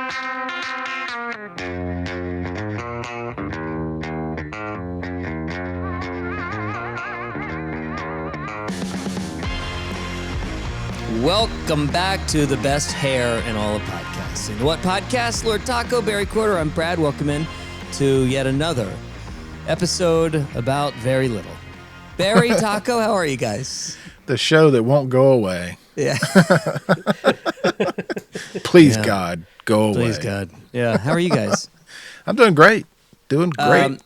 Welcome back to the best hair in all of podcasting. The What Podcast? Lord Taco, Barry Quarter. I'm Brad. Welcome in to yet another episode about very little. Barry, Taco, how are you guys? The show that won't go away. Yeah. Please, God, go away. Please, God. Yeah. How are you guys? I'm doing great. Doing great.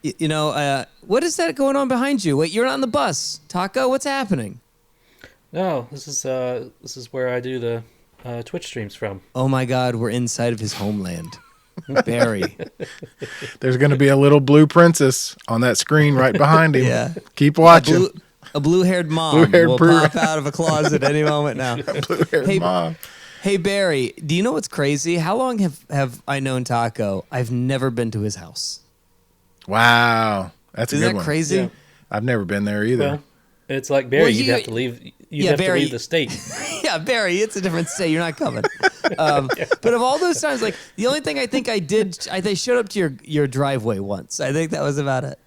What is that going on behind you? Wait, you're on the bus. Taco, what's happening? No, this is where I do the Twitch streams from. Oh my God, we're inside of his homeland. Barry. There's going to be a little blue princess on that screen right behind him. Yeah. Keep watching. A blue-haired mom will pop out of a closet any moment now. Blue-haired mom. Hey, Barry, do you know what's crazy? How long have I known Taco? I've never been to his house. Wow. That's a good one. Isn't that crazy? Yeah. I've never been there either. Well, it's like Barry. You'd have to leave. You'd have to leave the state. Yeah, Barry, it's a different state. You're not coming. But of all those times, like the only thing I think I did, they showed up to your driveway once. I think that was about it.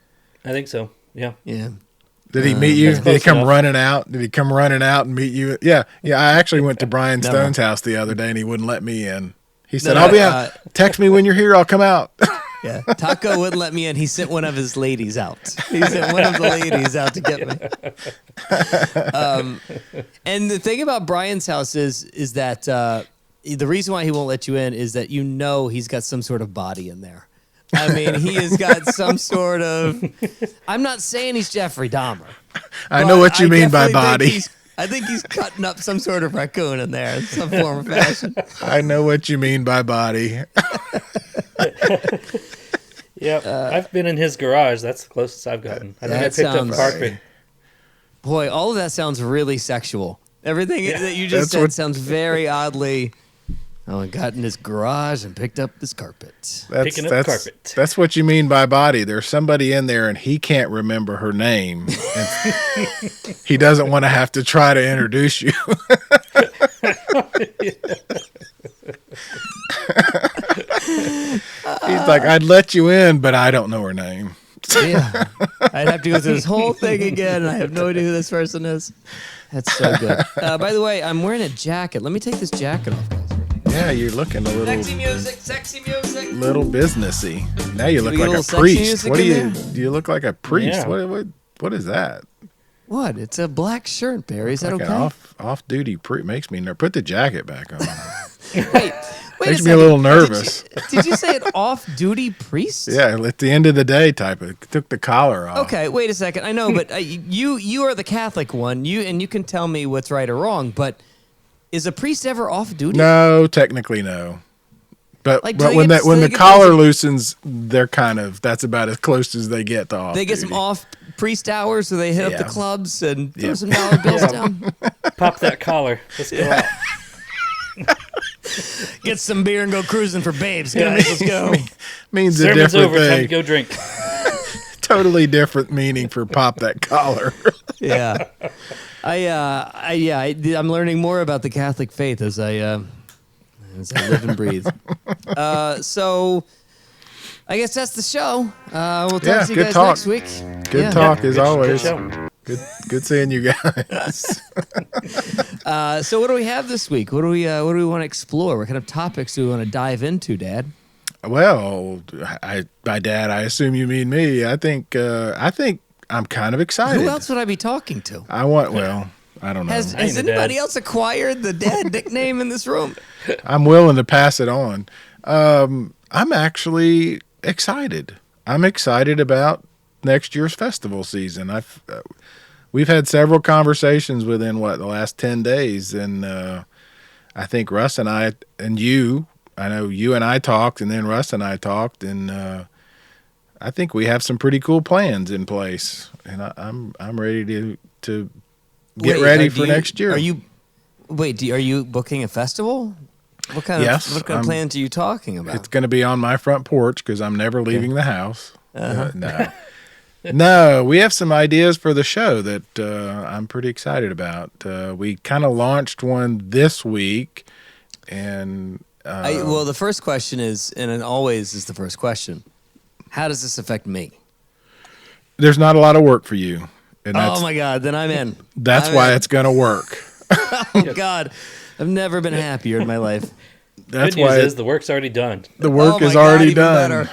I think so. Yeah. Yeah. Did he meet you? Did he come enough. running out? Did he come running out and meet you? Yeah. Yeah. I actually went to Brian Stone's house the other day and he wouldn't let me in. He said, I'll be out. Text me when you're here. I'll come out. Yeah, Taco wouldn't let me in. He sent one of his ladies out. He sent one of the ladies out to get me. And the thing about Brian's house is that the reason why he won't let you in is that he's got some sort of body in there. I mean, he has got some sort of... I'm not saying he's Jeffrey Dahmer. I know what you mean by body. I think he's cutting up some sort of raccoon in there in some form or fashion. I know what you mean by body. Yep, I've been in his garage. That's the closest I've gotten. I think I picked up carpet. Boy, all of that sounds really sexual. Everything that you just said sounds very oddly. Oh, I got in his garage and picked up his carpet. Picking up carpet. That's what you mean by body. There's somebody in there and he can't remember her name. And he doesn't want to have to try to introduce you. He's like, I'd let you in, but I don't know her name. Yeah. I'd have to go through this whole thing again, and I have no idea who this person is. That's so good. By the way, I'm wearing a jacket. Let me take this jacket off, guys. Yeah, you're looking a little... Sexy music. Little businessy. Now you look like a priest. What do you look like a priest? Yeah. What is that? What? It's a black shirt, Barry. Is that like okay? An off-duty priest. Makes me nervous. Put the jacket back on. Wait Makes me a little nervous. Did you say an off-duty priest? Yeah, at the end of the day type of. Took the collar off. Okay, wait a second. I know, but you are the Catholic one. You can tell me what's right or wrong, but is a priest ever off-duty? No, technically no. But Like, when the collar loosens, they're that's about as close as they get to off. They get some off-priest hours, so they hit up the clubs and throw some dollar bills down. Pop that collar. Let's go out. Get some beer and go cruising for babes, guys. Let's go. Means Sermon's a different over. thing. Time to go drink. Totally different meaning for pop that collar. Yeah. I'm learning more about the Catholic faith as I live and breathe. So I guess that's the show. We'll talk to you guys next week. Good talk as always. Good show. Good seeing you guys. So what do we have this week? What do we want to explore? What kind of topics do we want to dive into, Dad? Well, by Dad, I assume you mean me. I think I'm kind of excited. Who else would I be talking to? I don't know. Has anybody else acquired the Dad nickname in this room? I'm willing to pass it on. I'm actually excited. I'm excited about next year's festival season. We've had several conversations within the last 10 days, and I think Russ and I and you. I know you and I talked, and then Russ and I talked, and I think we have some pretty cool plans in place, and I'm ready to get ready for next year. Are you booking a festival? What kind of plans are you talking about? It's going to be on my front porch because I'm never leaving the house. No. No, we have some ideas for the show that I'm pretty excited about. We kind of launched one this week, and Well, the first question is, and it always is the first question, how does this affect me? There's not a lot of work for you. And Oh, my God. Then I'm in. That's why it's going to work. Oh, God. I've never been happier in my life. That's Good news why is the work's already done. the work is God, already even done. better.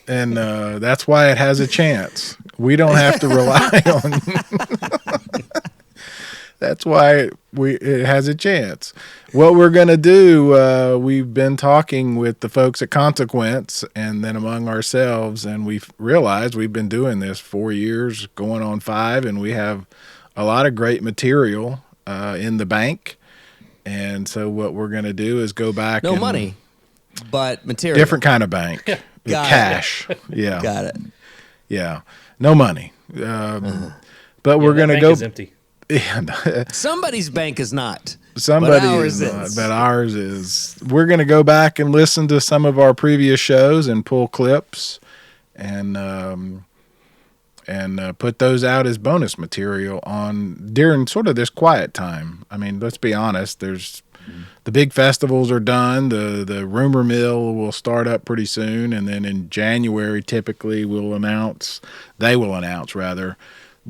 And that's why it has a chance. We don't have to rely on. That's why it has a chance. What we're going to do, we've been talking with the folks at Consequence and then among ourselves, and we've realized we've been doing this 4 years, going on 5, and we have a lot of great material in the bank. And so what we're going to do is go back. No money, but material. Different kind of bank. Got Cash. Yeah. Got it. Yeah. No money. But we're going to bank go. is empty. Yeah. Somebody's bank is not. Somebody but ours is not, is. but ours is. We're going to go back and listen to some of our previous shows and pull clips and put those out as bonus material during sort of this quiet time. I mean, let's be honest. The big festivals are done. The rumor mill will start up pretty soon, and then in January, typically, we'll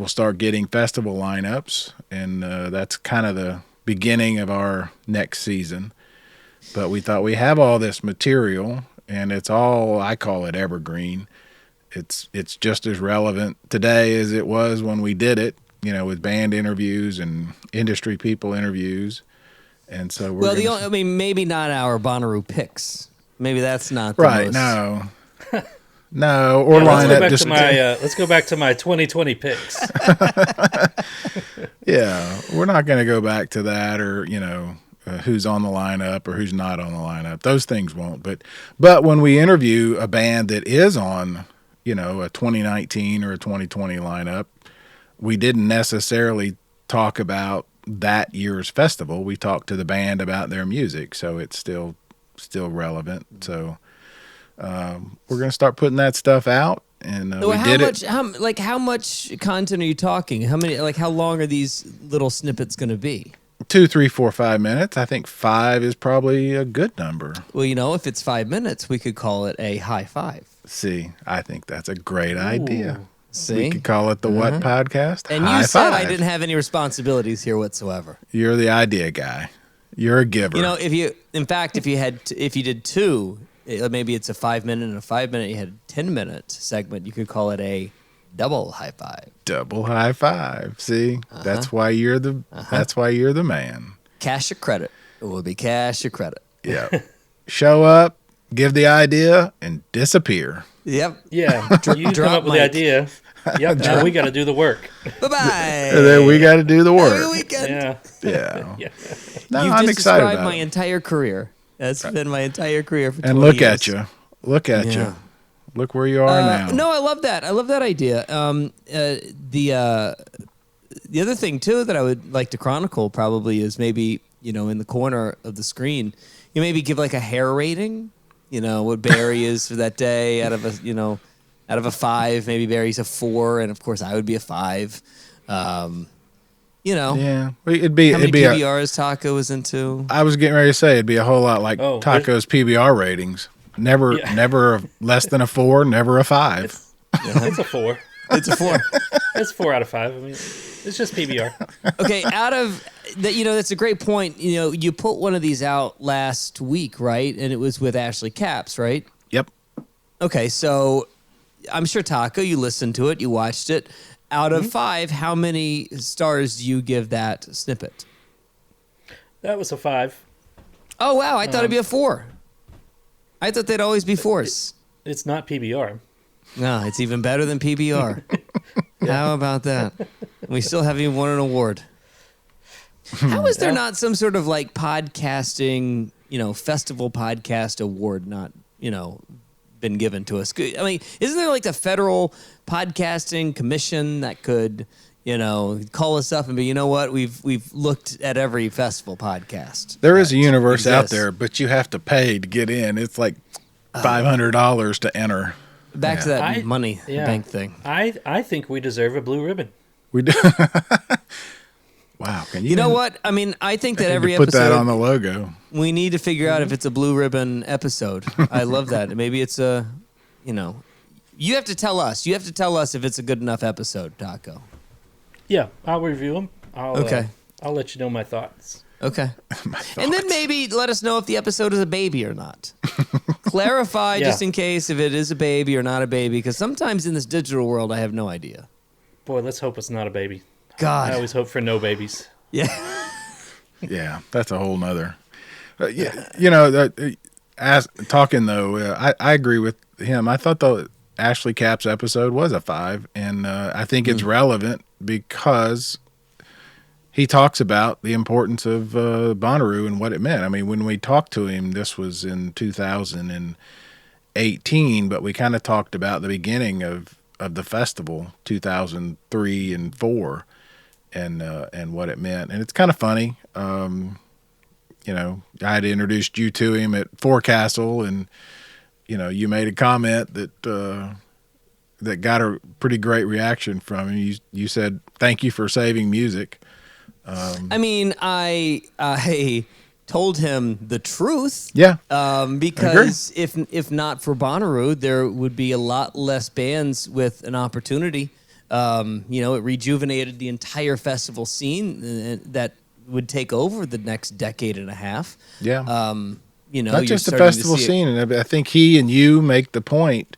start getting festival lineups, and that's kind of the beginning of our next season. But we thought we have all this material, and it's all, I call it evergreen. It's just as relevant today as it was when we did it, with band interviews and industry people interviews. And so maybe not our Bonnaroo picks. Maybe that's not the right. most... No, or lineup. Let's go back to my 2020 picks. Yeah, we're not going to go back to that, or who's on the lineup or who's not on the lineup. Those things won't. But when we interview a band that is on, a 2019 or a 2020 lineup, we didn't necessarily talk about that year's festival. We talked to the band about their music, so it's still relevant. So we're going to start putting that stuff out, and how much content are you talking? How long are these little snippets going to be? 2, 3, 4, 5 minutes. I think 5 is probably a good number. Well, if it's 5 minutes, we could call it a high five. See, I think that's a great idea. See? We could call it the What Podcast. And high you said five. I didn't have any responsibilities here whatsoever. You're the idea guy. You're a giver. If you did 2, maybe it's a 5 minute and a 5 minute. You had a 10-minute segment. You could call it a double high five. Double high five. See, that's why you're the. That's why you're the man. Cash or credit. It will be cash or credit. Yeah. Show up, give the idea, and disappear. Yep. Yeah. You come up with the idea. Yep. Now we got to do the work. Bye-bye. And then we got to do the work. Have a weekend. Yeah. Yeah. No, You've I'm just excited described about my it. entire career. That's been my entire career for 20 And look years. at you. Look at Yeah. you. Look where you are now. No, I love that. I love that idea. The other thing too that I would like to chronicle probably is maybe in the corner of the screen, you maybe give like a hair rating. What Barry is for that day out of a 5. Maybe Barry's a 4, and of course I would be a 5. Yeah. How It'd be many a. PBRs Taco was into? I was getting ready to say it'd be a whole lot like Taco's PBR ratings. Never less than a 4, never a 5. It's a 4. It's a 4. It's 4 out of 5. I mean, it's just PBR. Okay, out of that, that's a great point. You put one of these out last week, right? And it was with Ashley Capps, right? Yep. Okay, so I'm sure Taco, you listened to it, you watched it. Out of 5, how many stars do you give that snippet? That was a 5. Oh wow, I thought it'd be a 4. I thought they'd always be 4s. It's not PBR. No, it's even better than PBR. How about that? We still haven't even won an award. How is there not some sort of like podcasting, festival podcast award not, been given to us? I mean, isn't there like the Federal Podcasting Commission that could, call us up and be, what, we've looked at every festival podcast. There is a universe out exists. there, but you have to pay to get in. It's like $500 to enter. Back to that bank thing. I think we deserve a blue ribbon. We do. Wow. Can You know what? I mean, I think that every put episode that on the logo? we need to figure out if it's a blue ribbon episode. I love that. Maybe it's a, you have to tell us. You have to tell us if it's a good enough episode, Taco. Yeah, I'll review them. Okay. I'll let you know my thoughts. Okay. And then maybe let us know if the episode is a baby or not. Clarify just in case if it is a baby or not a baby, because sometimes in this digital world, I have no idea. Boy, let's hope it's not a baby. God. I always hope for no babies. Yeah. Yeah, that's a whole nother. Talking though, I agree with him. I thought the Ashley Capps episode was a 5, and I think it's relevant because he talks about the importance of Bonnaroo and what it meant. I mean, when we talked to him, this was in 2018, but we kind of talked about the beginning of the festival, 2003 and 4, and what it meant. And it's kind of funny. I had introduced you to him at Forecastle, and you made a comment that got a pretty great reaction from him. You said, "Thank you for saving music." I mean, I told him the truth. Yeah. Because if not for Bonnaroo, there would be a lot less bands with an opportunity. It rejuvenated the entire festival scene that would take over the next decade and a half. Yeah. Not just the festival scene. And I think he and you make the point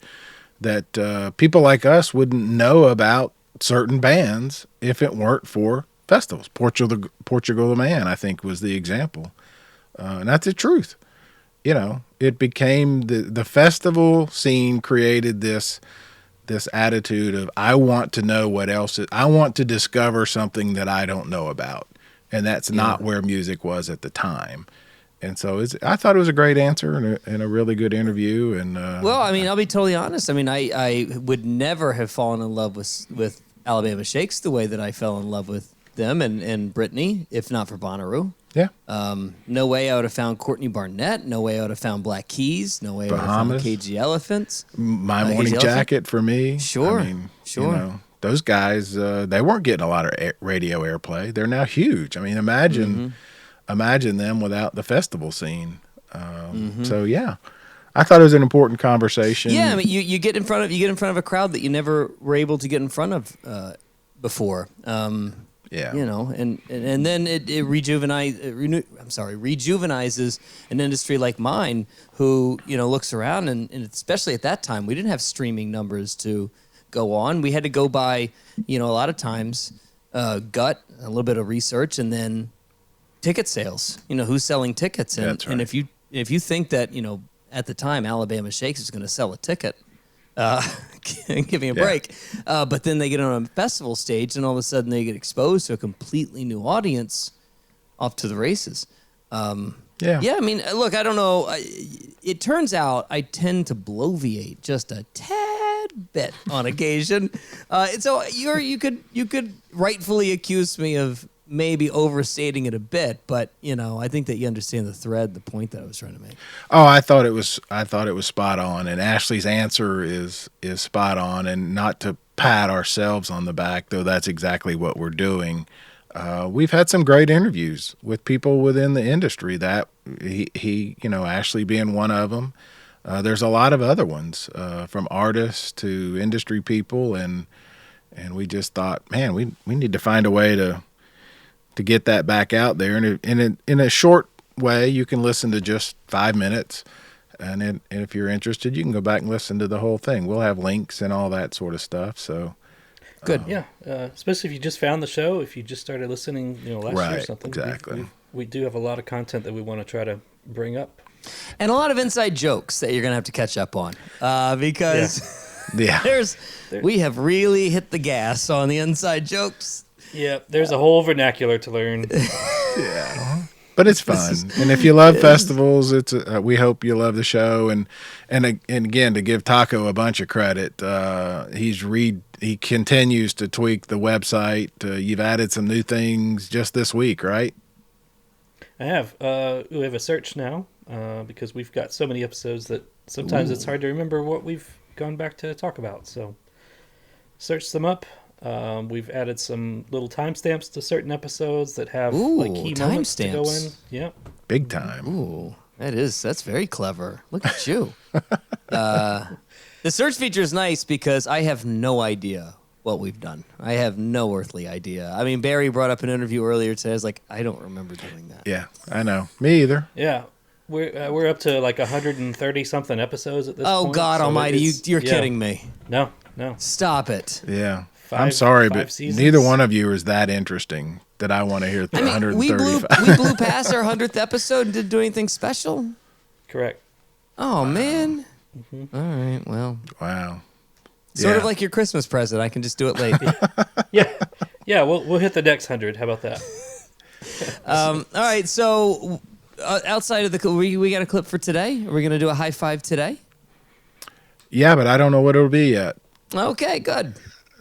that people like us wouldn't know about certain bands if it weren't for festivals. Portugal the Man, I think, was the example. And that's the truth. It became the festival scene created this attitude of, I want to know what else I want to discover something that I don't know about. And that's not where music was at the time. And so I thought it was a great answer and a really good interview. And well, I mean, I'll be totally honest. I mean, I would never have fallen in love with Alabama Shakes the way that I fell in love with them and Brittany, if not for Bonnaroo. Yeah. No way I would have found Courtney Barnett. No way I would have found Black Keys. No way I would have found Cagey Elephants. My Morning Jacket for me. Sure. I mean, sure. Those guys, they weren't getting a lot of radio airplay. They're now huge. I mean, imagine them without the festival scene. So yeah, I thought it was an important conversation. Yeah, I mean, you get in front of a crowd that you never were able to get in front of before. Yeah. And then it rejuvenizes an industry like mine who, looks around and especially at that time, we didn't have streaming numbers to go on. We had to go by, a lot of times, gut, a little bit of research, and then ticket sales, who's selling tickets. And, That's right. And if you think that, at the time, Alabama Shakes is going to sell a ticket, give me a break. But then they get on a festival stage, and all of a sudden they get exposed to a completely new audience off to the races. Yeah, I mean, look, I don't know. It turns out I tend to bloviate just a tad bit on occasion. So you could rightfully accuse me of maybe overstating it a bit, but I think that you understand the point that I was trying to make. Oh, I thought it was spot on, and Ashley's answer is spot on. And not to pat ourselves on the back, though that's exactly what we're doing. We've had some great interviews with people within the industry. That he Ashley being one of them. There's a lot of other ones, from artists to industry people, and we just thought, man, we need to find a way to get that back out there. And in a short way, you can listen to just 5 minutes. And if you're interested, you can go back and listen to the whole thing. We'll have links and all that sort of stuff. So good. Yeah. Especially if you just found the show, if you just started listening, last year or something. Exactly. We do have a lot of content that we want to try to bring up. And a lot of inside jokes that you're going to have to catch up on. Because we have really hit the gas on the inside jokes. Yeah, there's a whole vernacular to learn. Yeah, but it's fun, and if you love festivals, we hope you love the show. And again, to give Taco a bunch of credit, he continues to tweak the website. You've added some new things just this week, right? I have. We have a search now because we've got so many episodes that sometimes it's hard to remember what we've gone back to talk about. So search them up. We've added some little timestamps to certain episodes that have Ooh, like key moments to go in. timestamps. Yeah. Big time. Ooh, that's very clever. Look at you. The search feature is nice because I have no idea what we've done. I have no earthly idea. I mean, Barry brought up an interview earlier today. I was like, I don't remember doing that. Yeah, I know. Me either. Yeah. We're up to like 130 something episodes at this point. Oh, God so almighty, you're yeah. kidding me. No. Stop it. Yeah. I'm sorry, but seasons? neither one of you is that interesting that I want to hear I mean, 135. we blew past our 100th episode and didn't do anything special. Correct. Oh, man. All right, well. Wow. Sort of like your Christmas present. I can just do it late. Yeah. We'll hit the next 100. How about that? All right, so outside of the we got a clip for today. Are we going to do a high five today? Yeah, but I don't know what it'll be yet. Okay, good.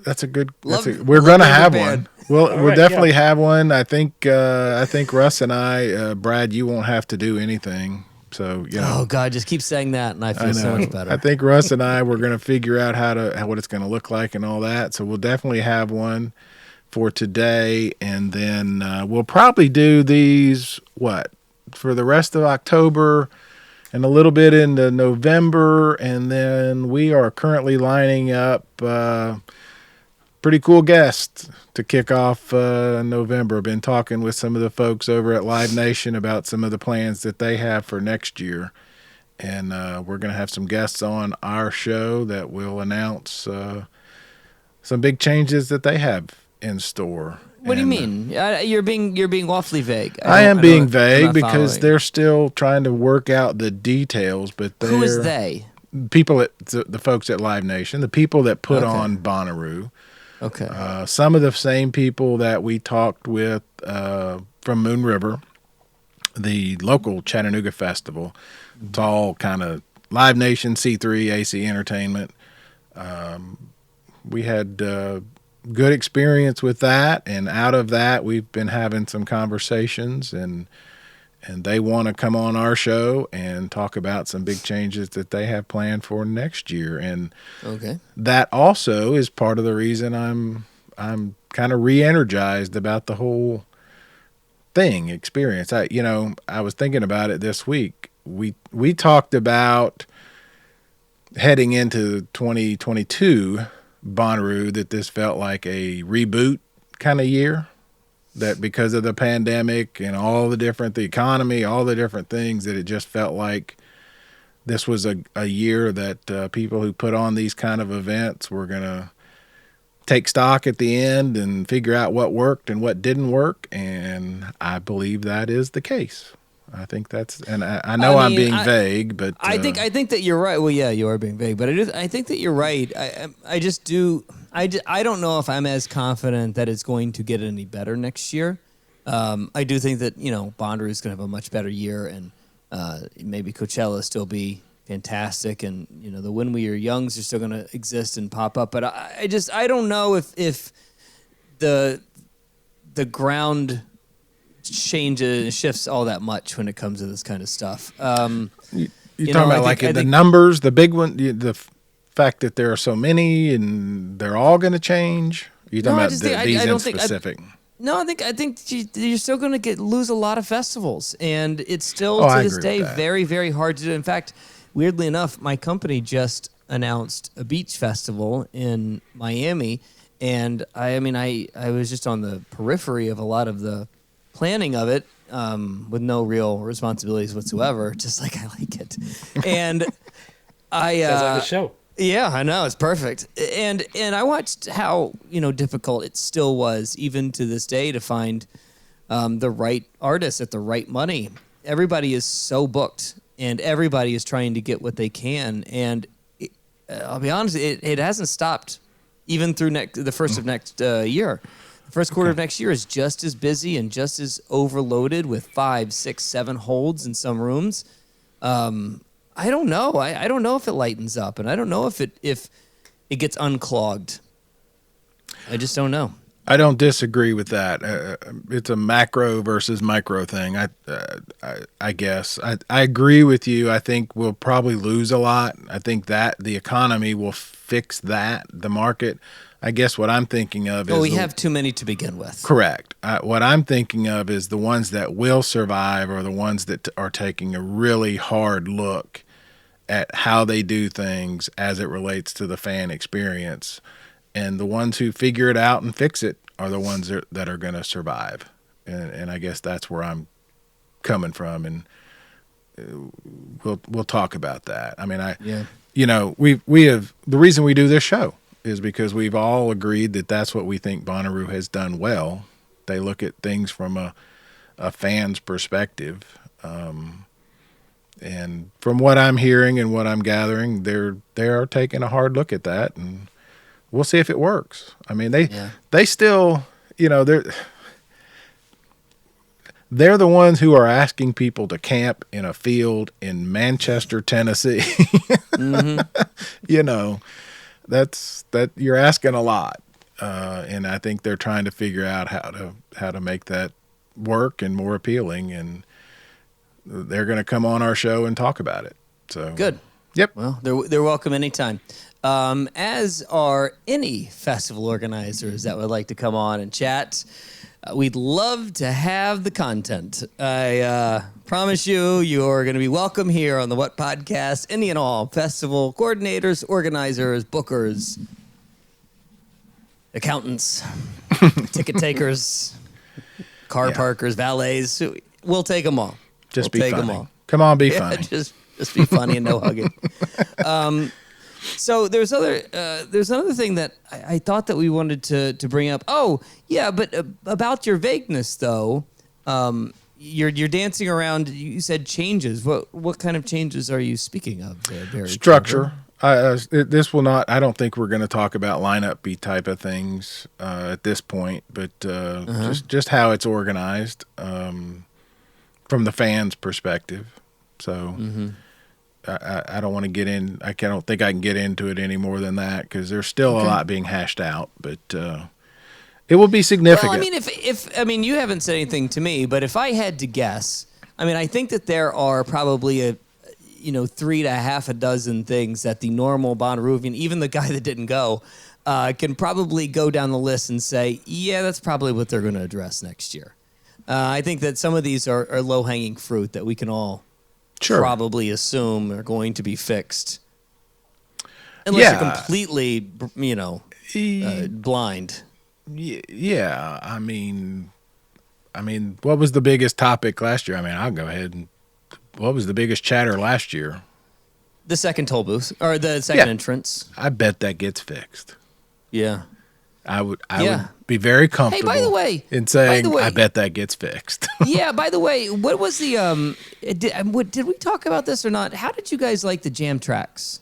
That's a good. love We're gonna being have prepared. one. We'll right, definitely have one. I think Russ and I, Brad, you won't have to do anything. So Oh God, just keep saying that, and I I feel so know. much better. I think Russ and I we're gonna figure out what it's gonna look like and all that. So we'll definitely have one for today, and then we'll probably do these for the rest of October. And a little bit into November, and then we are currently lining up pretty cool guests to kick off November. I've been talking with some of the folks over at Live Nation about some of the plans that they have for next year. And we're going to have some guests on our show that will announce some big changes that they have in store. What do you mean? You're being awfully vague. I am being I'm vague not because following. they're still trying to work out the details. But Who is they? people at the folks at Live Nation, the people that put Okay. on Bonnaroo. Okay. Some of the same people that we talked with from Moon River, the local Chattanooga festival. It's all kind of Live Nation, C3, AC Entertainment. We had good experience with that, and out of that, we've been having some conversations, and they want to come on our show and talk about some big changes that they have planned for next year. And Okay. that also is part of the reason I'm kind of re-energized about the whole experience. I was thinking about it this week. We talked about heading into 2022 Bonnaroo that this felt like a reboot kind of year, that because of the pandemic and all the economy, all the different things, that it just felt like this was a year that people who put on these kind of events were going to take stock at the end and figure out what worked and what didn't work. And I believe that is the case. I think that's, and I know I'm being vague, but I think that you're right. Well, yeah, you are being vague, but I think that you're right. I don't know if I'm as confident that it's going to get any better next year. I do think that Bonnaroo is going to have a much better year, and maybe Coachella still be fantastic, and the When We Are Youngs are still going to exist and pop up. But I don't know if the ground shifts all that much when it comes to this kind of stuff. you're talking about the numbers, the big one, the fact that there are so many and they're all going to change. You're talking about these in specific. No, I think you're still going to lose a lot of festivals, and it's still Oh, to I this agree day with that. very, very hard to do. In fact, weirdly enough, my company just announced a beach festival in Miami, and I was just on the periphery of a lot of the planning of it, with no real responsibilities whatsoever, just like I like it. And I Sounds like the show. yeah, I know, it's perfect. And I watched how difficult it still was, even to this day, to find the right artists at the right money. Everybody is so booked, and everybody is trying to get what they can. And I'll be honest, it hasn't stopped even through the first of next year. The first quarter of next year is just as busy and just as overloaded with 5, 6, 7 holds in some rooms. I don't know. I don't know if it lightens up, and I don't know if it gets unclogged. I just don't know. I don't disagree with that. It's a macro versus micro thing. I guess I agree with you. I think we'll probably lose a lot. I think that the economy will fix that. The market. I guess what I'm thinking of is we have too many to begin with. correct. What I'm thinking of is the ones that will survive are the ones that are taking a really hard look at how they do things as it relates to the fan experience. And the ones who figure it out and fix it are the ones that are going to survive. And I guess that's where I'm coming from. And we'll talk about that. I mean, we have the reason we do this show is because we've all agreed that that's what we think Bonnaroo has done well. They look at things from a fan's perspective. And from what I'm hearing and what I'm gathering, they are taking a hard look at that, and we'll see if it works. I mean, they still, they're the ones who are asking people to camp in a field in Manchester, Tennessee. Mm-hmm. That you're asking a lot, and I think they're trying to figure out how to make that work and more appealing, and they're going to come on our show and talk about it. So good. Yep. Well, they're welcome anytime. As are any festival organizers that would like to come on and chat. We'd love to have the content. I promise you're going to be welcome here on the What Podcast. Any and all festival coordinators, organizers, bookers, accountants, ticket takers, car parkers, valets. We'll take them all. Just we'll be take funny. Them all. Come on, be funny. Just be funny and no hugging. So there's another thing that I thought that we wanted to bring up. Oh, yeah, but about your vagueness though, you're dancing around. You said changes. What kind of changes are you speaking of? Barry? Structure. This will not. I don't think we're going to talk about lineup type of things at this point, but just how it's organized from the fans' perspective. So. Mm-hmm. I don't want to get in. I don't think I can get into it any more than that because there's still a lot being hashed out. But it will be significant. Well, I mean, if you haven't said anything to me, but if I had to guess, I mean, I think that there are probably 3 to half a dozen things that the normal Bonnaroovian, even the guy that didn't go, can probably go down the list and say, yeah, that's probably what they're going to address next year. I think that some of these are low hanging fruit that we can all. Sure. Probably assume are going to be fixed, unless you're completely, blind. Yeah, I mean, what was the biggest topic last year? I mean, I'll go ahead and what was the biggest chatter last year? The second toll booth or the second entrance. I bet that gets fixed. Yeah, I would be very comfortable. Hey, by the way, in saying I bet that gets fixed. Yeah. By the way, what was the did we talk about this or not? How did you guys like the jam tracks?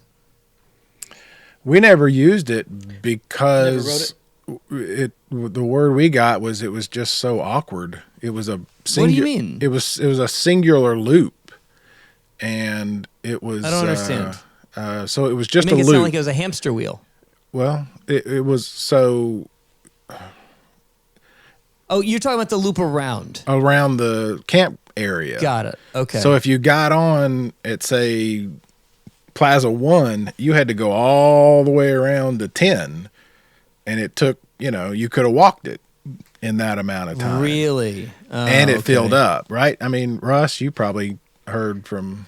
We never used it because the word we got was it was just so awkward. It was a what do you mean? It was a singular loop, and it was. I don't understand. So it was just you make a it loop. Sound like it was a hamster wheel. Well, it was so. Oh, you're talking about the loop around the camp area. Got it. Okay. So if you got on at say Plaza 1, you had to go all the way around to 10, and it took you could have walked it in that amount of time. Really? And it filled up, right? I mean, Russ, you probably heard from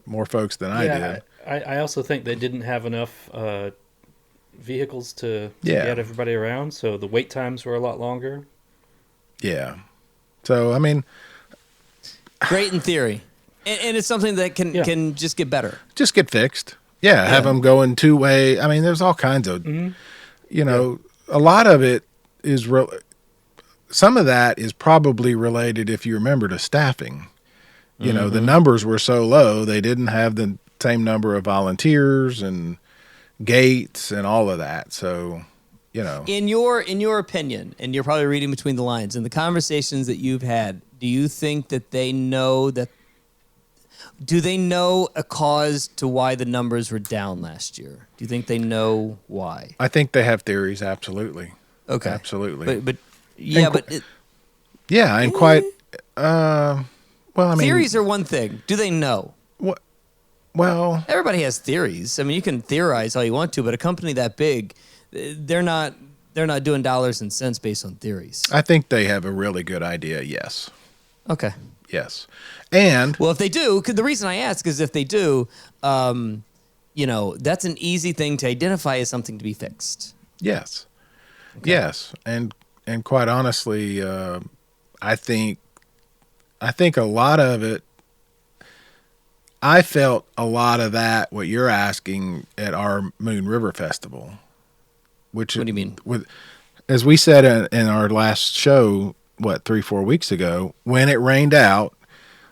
more folks than I did. I also think they didn't have enough vehicles to get everybody around, so the wait times were a lot longer. Yeah. So, I mean... Great in theory. And it's something that can just get better. Just get fixed. Yeah, have them going two-way. I mean, there's all kinds of... a lot of it is... some of that is probably related, if you remember, to staffing. The numbers were so low, they didn't have the same number of volunteers and gates and all of that. So, in your opinion, and you're probably reading between the lines, in the conversations that you've had, do you think that they know do they know a cause to why the numbers were down last year? Do you think they know why? I think they have theories, absolutely. Okay. Absolutely. But yeah, but yeah, and quite. Well, I mean, theories are one thing. Do they know? What? Well, Everybody has theories. I mean, you can theorize all you want to, but a company that big, they're not doing dollars and cents based on theories. I think they have a really good idea. Yes. Okay. Yes. And well, if they do, 'cause the reason I ask is if they do, that's an easy thing to identify as something to be fixed. Yes. Okay. Yes. And quite honestly, I think a lot of it, I felt a lot of that, what you're asking, at our Moon River Festival. What do you mean? As we said in our last show, 3-4 weeks ago, when it rained out,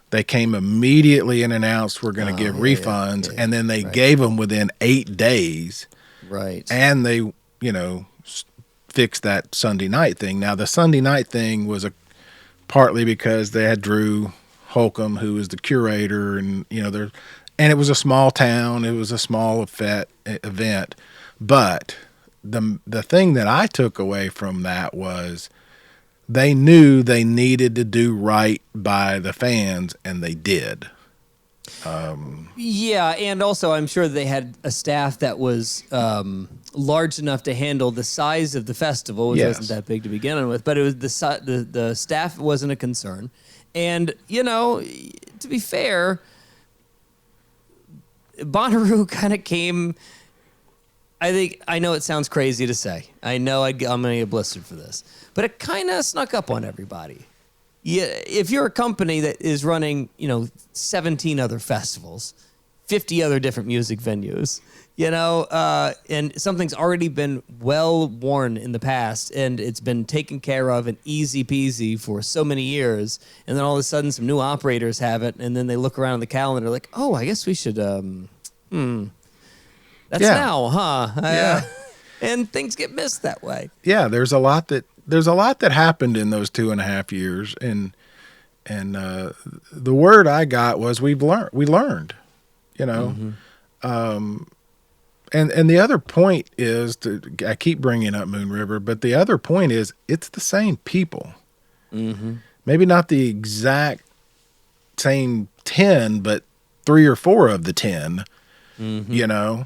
they came immediately and announced we're going to give refunds, and then they gave them within 8 days. Right. And they, fixed that Sunday night thing. Now, the Sunday night thing was partly because they had Drew Holcomb, who was the curator, and and it was a small town. It was a small event, but the thing that I took away from that was they knew they needed to do right by the fans, and they did. Yeah, and also I'm sure they had a staff that was large enough to handle the size of the festival, which wasn't that big to begin with. But it was the staff wasn't a concern, and to be fair, Bonnaroo kind of came. I know it sounds crazy to say. I know I'm going to get blistered for this, but it kind of snuck up on everybody. Yeah, if you're a company that is running, 17 other festivals, 50 other different music venues, and something's already been well worn in the past, and it's been taken care of and easy peasy for so many years, and then all of a sudden some new operators have it, and then they look around the calendar like, oh, I guess we should, that's now, huh? Yeah. And things get missed that way. Yeah, there's a lot that happened in those 2.5 years, and the word I got was we learned, Mm-hmm. And the other point is I keep bringing up Moon River, but the other point is it's the same people. Mm-hmm. Maybe not the exact same 10, but 3 or 4 of the 10. Mm-hmm.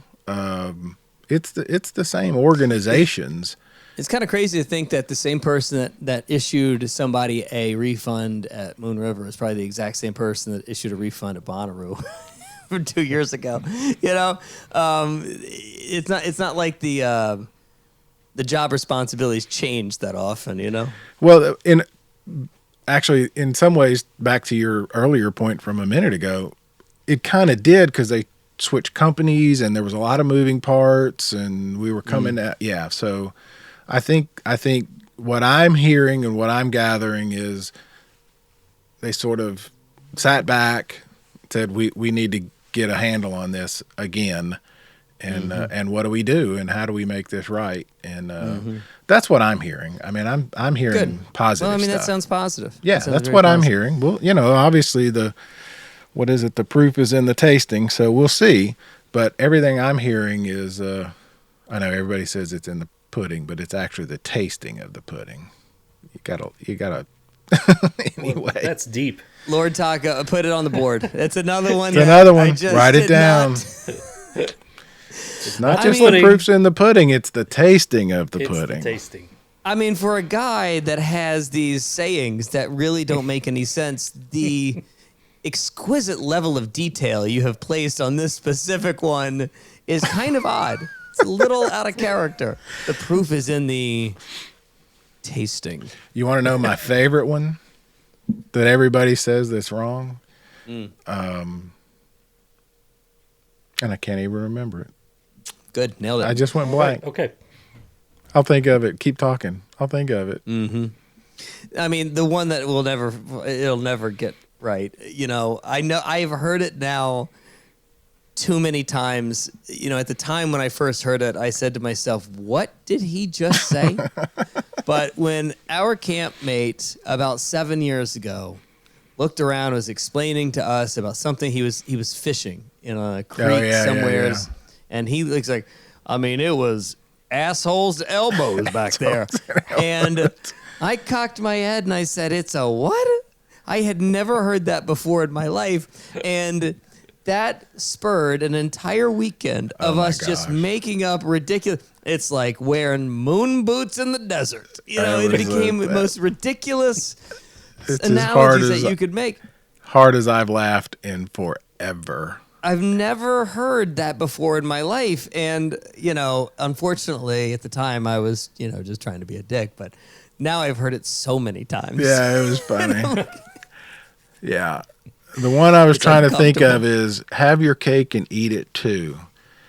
It's the same organizations. It's kind of crazy to think that the same person that issued somebody a refund at Moon River is probably the exact same person that issued a refund at Bonnaroo from 2 years ago. It's not like the job responsibilities change that often. Well, in some ways, back to your earlier point from a minute ago, it kind of did, because they switched companies and there was a lot of moving parts, and we were coming so I think what I'm hearing and what I'm gathering is they sort of sat back, said we need to get a handle on this again, and and what do we do, and how do we make this right, and that's what I'm hearing. I mean, I'm hearing positive. Well, I mean, stuff. That sounds positive. Yeah, that's what I'm hearing. Well, obviously the proof is in the tasting, so we'll see. But everything I'm hearing is, I know everybody says it's in the pudding, but it's actually the tasting of the pudding. You gotta. Anyway, well, that's deep. Lord Taco, put it on the board. It's another one. It's another one. Write it down. It's not just the proof's in the pudding; it's the tasting of the pudding. The tasting. I mean, for a guy that has these sayings that really don't make any sense, the exquisite level of detail you have placed on this specific one is kind of odd. It's a little out of character. The proof is in the tasting. You want to know my favorite one that everybody says that's wrong? And I can't even remember it. Good, nailed it. I just went blank. Okay. I'll think of it. Keep talking. I'll think of it. Mm-hmm. I mean, the one that it'll never get right. I know I've heard it now too many times. At the time when I first heard it, I said to myself, what did he just say? But when our campmate about 7 years ago looked around, was explaining to us about something he was fishing in a creek somewhere, and he looks like, I mean, it was assholes to elbows back there. And I cocked my head and I said, "It's a what?" I had never heard that before in my life. And that spurred an entire weekend of us just making up ridiculous. It's like wearing moon boots in the desert. You know, it became the most ridiculous analogies that you could make. Hard as I've laughed in forever. I've never heard that before in my life. And, you know, unfortunately, at the time, I was, you know, just trying to be a dick. But now I've heard it so many times. Yeah, it was funny. Yeah. The one I was trying to think of is have your cake and eat it too.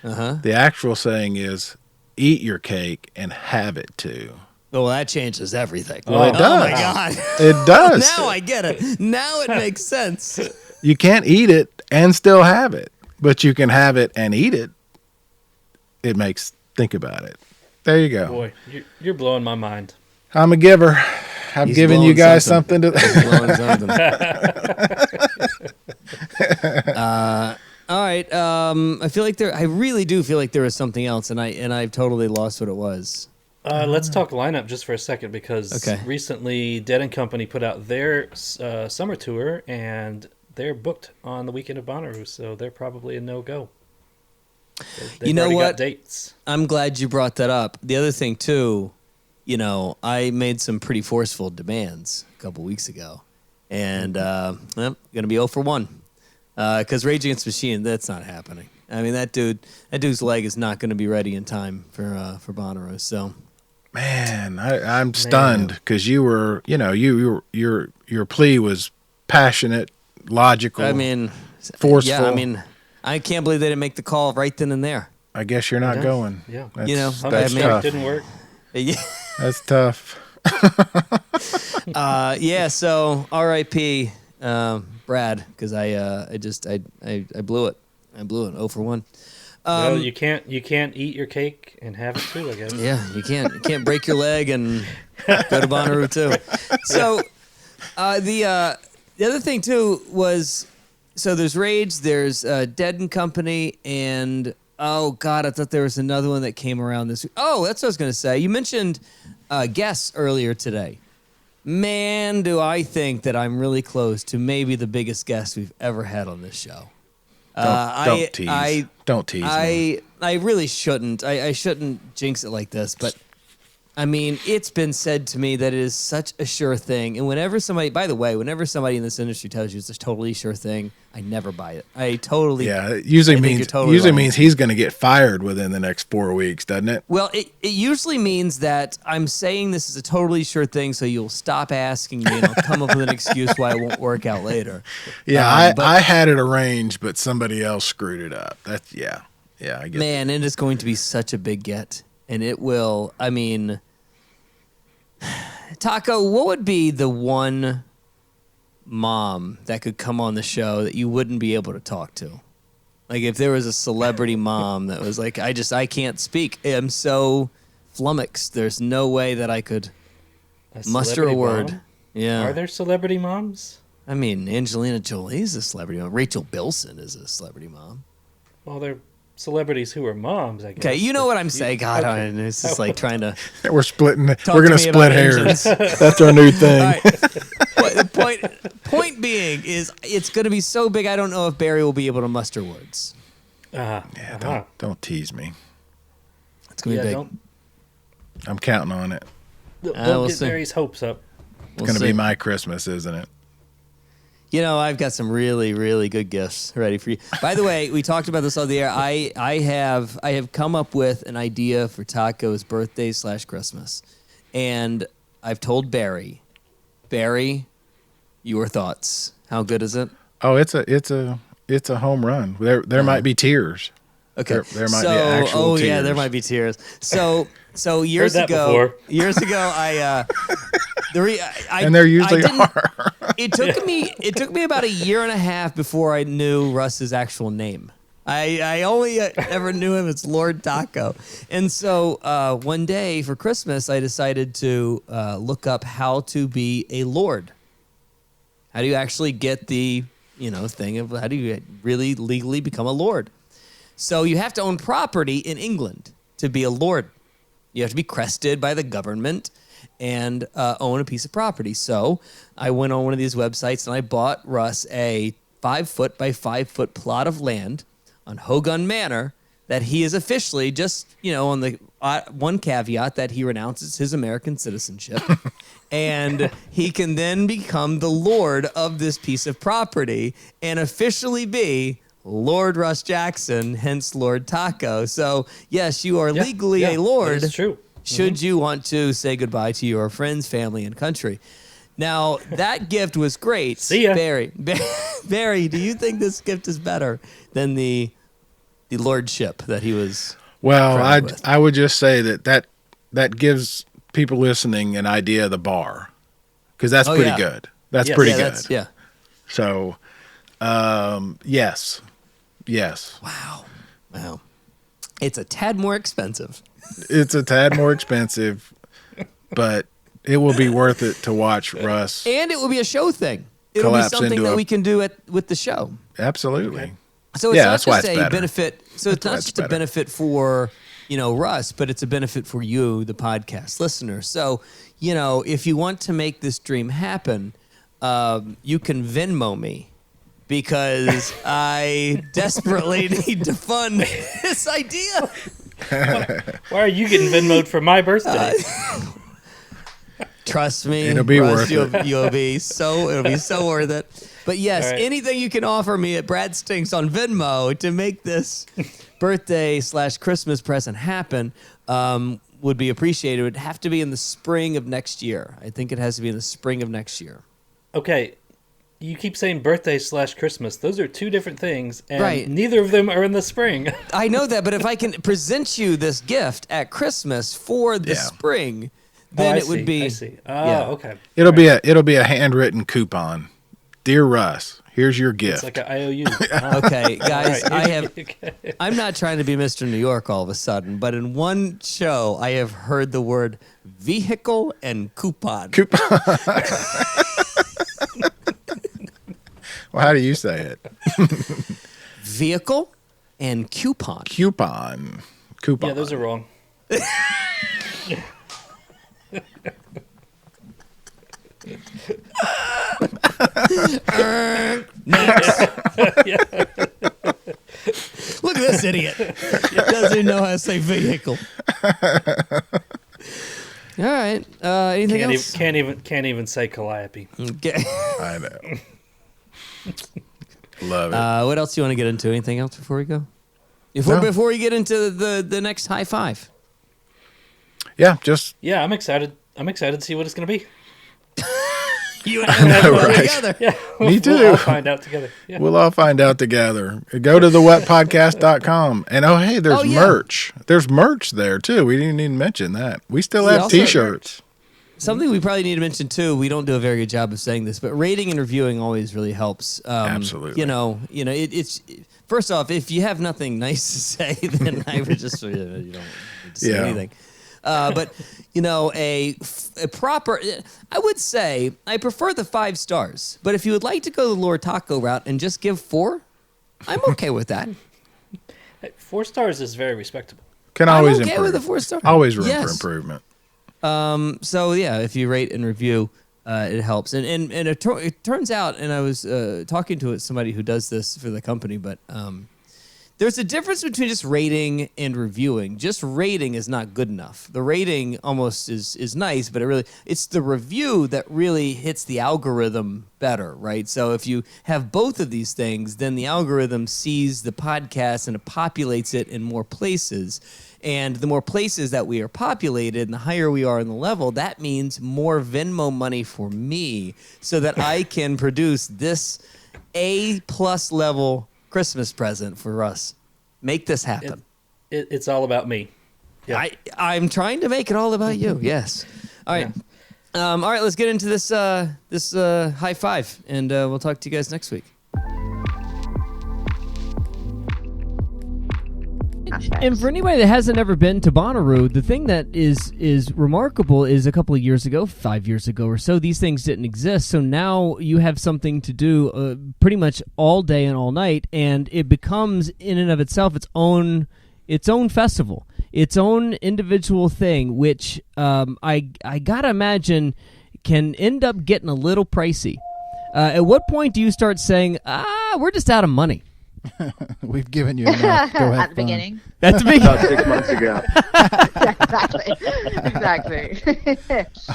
The actual saying is eat your cake and have it too. Well, that changes everything. Well, it does. Oh, my God. It does. Now I get it. Now it makes sense. You can't eat it and still have it, but you can have it and eat it. It makes, think about it. There you go. Boy, you're blowing my mind. I'm a giver. I've given you guys something to. All right. I feel like I really do feel like there was something else, and I've totally lost what it was. Let's talk lineup just for a second because recently Dead and Company put out their summer tour, and they're booked on the weekend of Bonnaroo, so they're probably a no-go. You know what? Got dates. I'm glad you brought that up. The other thing too, you know, I made some pretty forceful demands a couple weeks ago, and I'm gonna be 0 for 1 because Rage Against the Machine, that's not happening. I mean, that dude's leg is not going to be ready in time for Bonnaroo. So, man, I'm stunned because you were, you know, your plea was passionate, logical. I mean, forceful. Yeah, I mean, I can't believe they didn't make the call right then and there. I guess you're not going. Yeah, you know, that's tough. Didn't work. Yeah. That's tough. Yeah. So R.I.P. Brad, because I blew it. I blew it 0 for 1. Well, you can't eat your cake and have it too, I guess. Yeah, you can't break your leg and go to Bonnaroo too. So the other thing too was, so there's Rage, there's Dead and Company, and oh God, I thought there was another one that came around this week. Oh, that's what I was gonna say. You mentioned guests earlier today. Man, do I think that I'm really close to maybe the biggest guest we've ever had on this show. Don't tease. Don't tease me. I really shouldn't. I shouldn't jinx it like this, but I mean, it's been said to me that it is such a sure thing. And whenever somebody, by the way, whenever somebody in this industry tells you it's a totally sure thing, I never buy it. It usually means he's going to get fired within the next 4 weeks, doesn't it? Well, it usually means that I'm saying this is a totally sure thing, so you'll stop asking me and I'll come up with an excuse why it won't work out later. Yeah, I had it arranged, but somebody else screwed it up. Yeah, I get Man, it is going to be such a big get. And it will, I mean, Taco, what would be the one mom that could come on the show that you wouldn't be able to talk to? Like if there was a celebrity mom that was like, I can't speak. I'm so flummoxed. There's no way that I could muster a word. Mom? Yeah. Are there celebrity moms? I mean, Angelina Jolie's a celebrity mom. Rachel Bilson is a celebrity mom. Well, they're celebrities who are moms, I guess. Okay, you know what I'm saying. God, it's just like trying to... We're splitting. We're going to split hairs. That's our new thing. All right. Point being is it's going to be so big, I don't know if Barry will be able to muster words. Don't tease me. It's going to be big. I'm counting on it. Don't get Barry's hopes up. It's going to be my Christmas, isn't it? You know, I've got some really, really good gifts ready for you. By the way, we talked about this on the air. I have come up with an idea for Taco's birthday / Christmas, and I've told Barry, your thoughts. How good is it? Oh, it's a home run. There might be tears. Okay, there might be actual tears. Yeah, there might be tears. So years ago, I and there usually are. It took me about a year and a half before I knew Russ's actual name. I only ever knew him as Lord Taco. And so one day for Christmas, I decided to look up how to be a lord. How do you actually get the thing of how do you really legally become a lord? So you have to own property in England to be a lord. You have to be crested by the government and own a piece of property. So I went on one of these websites and I bought Russ a 5-foot by 5-foot plot of land on Hogun Manor that he is officially just, on the one caveat that he renounces his American citizenship. And he can then become the lord of this piece of property and officially be Lord Russ Jackson, hence Lord Taco. So, yes, you are legally a lord. That's true. Should you want to say goodbye to your friends, family, and country. Now, that gift was great. See ya. Barry, do you think this gift is better than the lordship that he was? Well, I would just say that gives people listening an idea of the bar, because that's pretty good. That's pretty good. So, yes. Wow. It's a tad more expensive. It's a tad more expensive, but it will be worth it to watch Russ. And it will be a show thing. It will be something that we can do with the show. Absolutely. Okay. So it's not just a benefit. So it's not just a benefit for, Russ, but it's a benefit for you, the podcast listener. So, if you want to make this dream happen, you can Venmo me, because I desperately need to fund this idea. Why are you getting Venmo'd for my birthday? Trust me, it'll be Russ, worth it. It'll be so worth it. But yes, anything you can offer me at Brad Stinks on Venmo to make this birthday/Christmas present happen would be appreciated. It would have to be in the spring of next year. I think it has to be in the spring of next year. Okay. You keep saying birthday/Christmas. Those are two different things, and neither of them are in the spring. I know that, but if I can present you this gift at Christmas for the spring, then it would be. I see. Oh, okay. It'll be a handwritten coupon. Dear Russ, here's your gift. It's like an IOU. Okay, guys, I'm not trying to be Mr. New York all of a sudden, but in one show, I have heard the word vehicle and coupon. Well, how do you say it? Vehicle and coupon. Coupon. Yeah, those are wrong. Next. Look at this idiot. Doesn't know how to say vehicle. All right. Anything else? Can't even say calliope. Okay. I know. Love it. What else do you want to get into? Anything else before we go? Before we get into the next high five. Yeah, I'm excited. I'm excited to see what it's going to be. You and I will right? Together. Yeah, me too. We'll all find out together. Yeah. We'll all find out together. Go to thewhatpodcast.com. And hey, there's merch. There's merch there too. We didn't even mention that. We still have T-shirts. Something we probably need to mention too. We don't do a very good job of saying this, but rating and reviewing always really helps. Absolutely. It's first off, if you have nothing nice to say, then I would just you don't need to say anything. But a proper, I would say I prefer the 5 stars. But if you would like to go the Lord Taco route and just give 4, I'm okay with that. 4 stars is very respectable. Can always I'm okay improve. with a 4 star. Always room for improvement. So yeah, if you rate and review, it helps. And it turns out, and I was talking to somebody who does this for the company, but there's a difference between just rating and reviewing. Just rating is not good enough. The rating almost is nice, but it's the review that really hits the algorithm better, right? So if you have both of these things, then the algorithm sees the podcast and it populates it in more places. And the more places that we are populated and the higher we are in the level, that means more Venmo money for me so that I can produce this A+ level Christmas present for us. Make this happen. It's all about me. Yeah. I'm trying to make it all about you. Yes. All right. Yeah. All right. Let's get into this high five, and we'll talk to you guys next week. And for anybody that hasn't ever been to Bonnaroo, the thing that is remarkable is a couple of years ago, 5 years ago or so, these things didn't exist. So now you have something to do pretty much all day and all night, and it becomes in and of itself its own festival. its own individual thing, which I gotta imagine can end up getting a little pricey. At what point do you start saying, we're just out of money? We've given you enough. Go At the beginning. At the beginning. About 6 months ago. Exactly.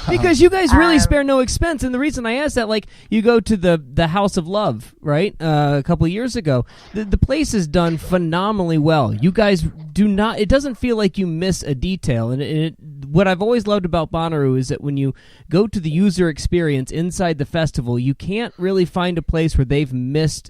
Because you guys really spare no expense, and the reason I ask that, like, you go to the House of Love, right? A couple of years ago, the place is done phenomenally well. You guys do not. It doesn't feel like you miss a detail, and what I've always loved about Bonnaroo is that when you go to the user experience inside the festival, you can't really find a place where they've missed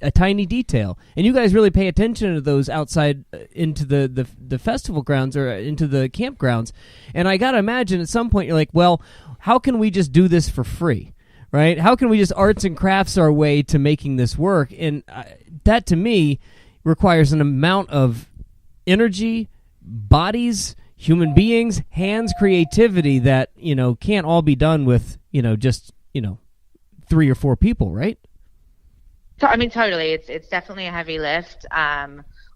a tiny detail, and you guys really pay attention to those outside into the festival grounds or into the campgrounds. And I gotta imagine at some point you're like, well, how can we just do this for free, right? How can we just arts and crafts our way to making this work? And that to me requires an amount of energy, bodies, human beings, hands, creativity that can't all be done with just 3 or 4 people, right? I mean, totally. It's definitely a heavy lift.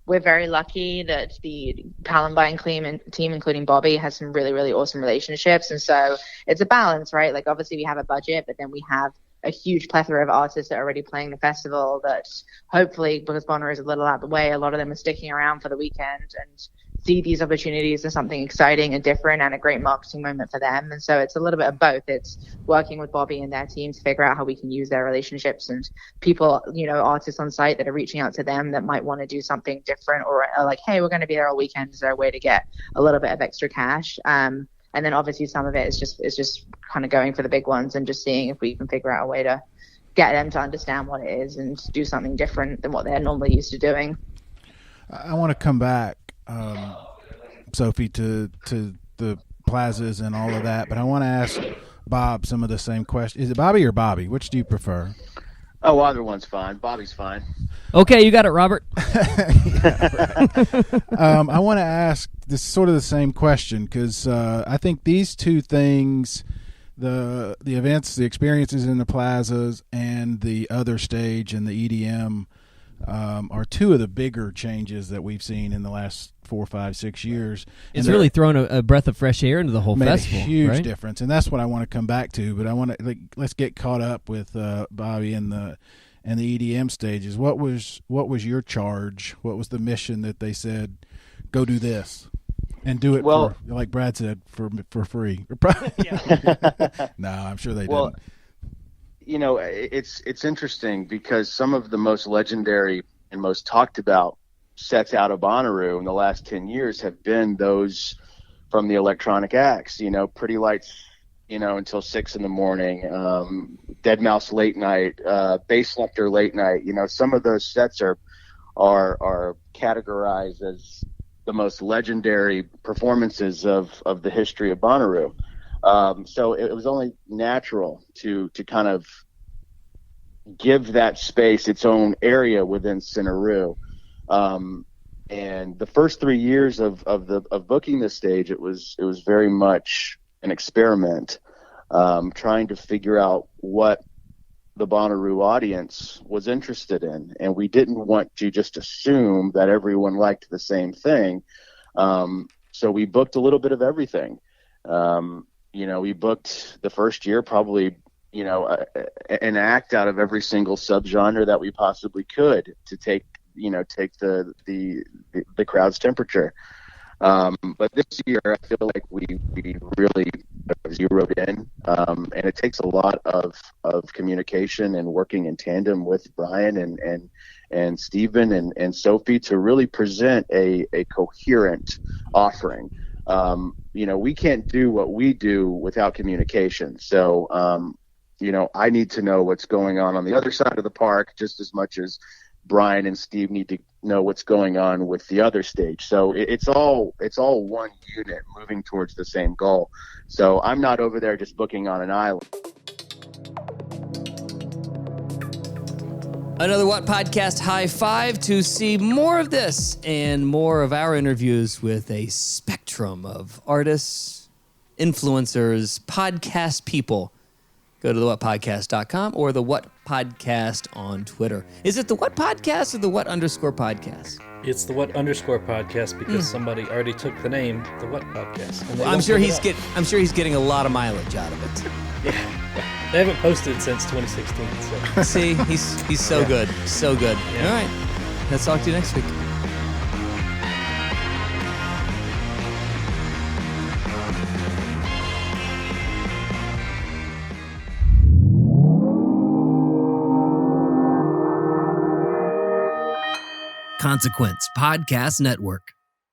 We're very lucky that the Columbine team, including Bobby, has some really, really awesome relationships. And so it's a balance, right? Like, obviously we have a budget, but then we have a huge plethora of artists that are already playing the festival that hopefully, because Bonnaroo is a little out of the way, a lot of them are sticking around for the weekend and see these opportunities as something exciting and different and a great marketing moment for them. And so it's a little bit of both. It's working with Bobby and their team to figure out how we can use their relationships and people, artists on site that are reaching out to them that might want to do something different or are like, hey, we're going to be there all weekend. Is there a way to get a little bit of extra cash? And then obviously some of it is just kind of going for the big ones and just seeing if we can figure out a way to get them to understand what it is and do something different than what they're normally used to doing. I want to come back, Sophie, to the plazas and all of that, but I want to ask Bob some of the same questions. Is it Bobby or Bobby? Which do you prefer? Oh, either one's fine. Bobby's fine. Okay, you got it, Robert. I want to ask this sort of the same question because I think these two things, the events, the experiences in the plazas, and the other stage and the EDM, are two of the bigger changes that we've seen in the last 4, 5, 6 years. It's really thrown a breath of fresh air into the whole festival. Made a huge right? difference, and that's what I want to come back to. But I want to let's get caught up with Bobby and the EDM stages. What was your charge? What was the mission that they said, go do this and do it for, like Brad said, for free? No, I'm sure they didn't. It's interesting because some of the most legendary and most talked about sets out of Bonnaroo in the last 10 years have been those from the electronic acts, Pretty Lights, until 6 a.m, Dead Mouse late night, Bass Lecter late night. Some of those sets are categorized as the most legendary performances of the history of Bonnaroo. So it was only natural to kind of give that space its own area within Bonnaroo. And the first 3 years of booking this stage, it was very much an experiment, trying to figure out what the Bonnaroo audience was interested in. And we didn't want to just assume that everyone liked the same thing. So we booked a little bit of everything. We booked the first year probably, an act out of every single subgenre that we possibly could to take the crowd's temperature. But this year, I feel like we really zeroed in, and it takes a lot of communication and working in tandem with Brian and Stephen and Sophie to really present a coherent offering. We can't do what we do without communication. So, I need to know what's going on the other side of the park just as much as Brian and Steve need to know what's going on with the other stage. So it's all one unit moving towards the same goal. So I'm not over there just booking on an island. Another What Podcast high five to see more of this and more of our interviews with a spectrum of artists, influencers, podcast people go to thewhatpodcast.com or the What Podcast on Twitter. Is it the What Podcast or the What_podcast? It's the What_podcast because somebody already took the name, the What Podcast. And I'm sure he's getting a lot of mileage out of it. Yeah. They haven't posted since 2016. So. See, he's so good. So good. Yeah. All right. Let's talk to you next week. Consequence Podcast Network.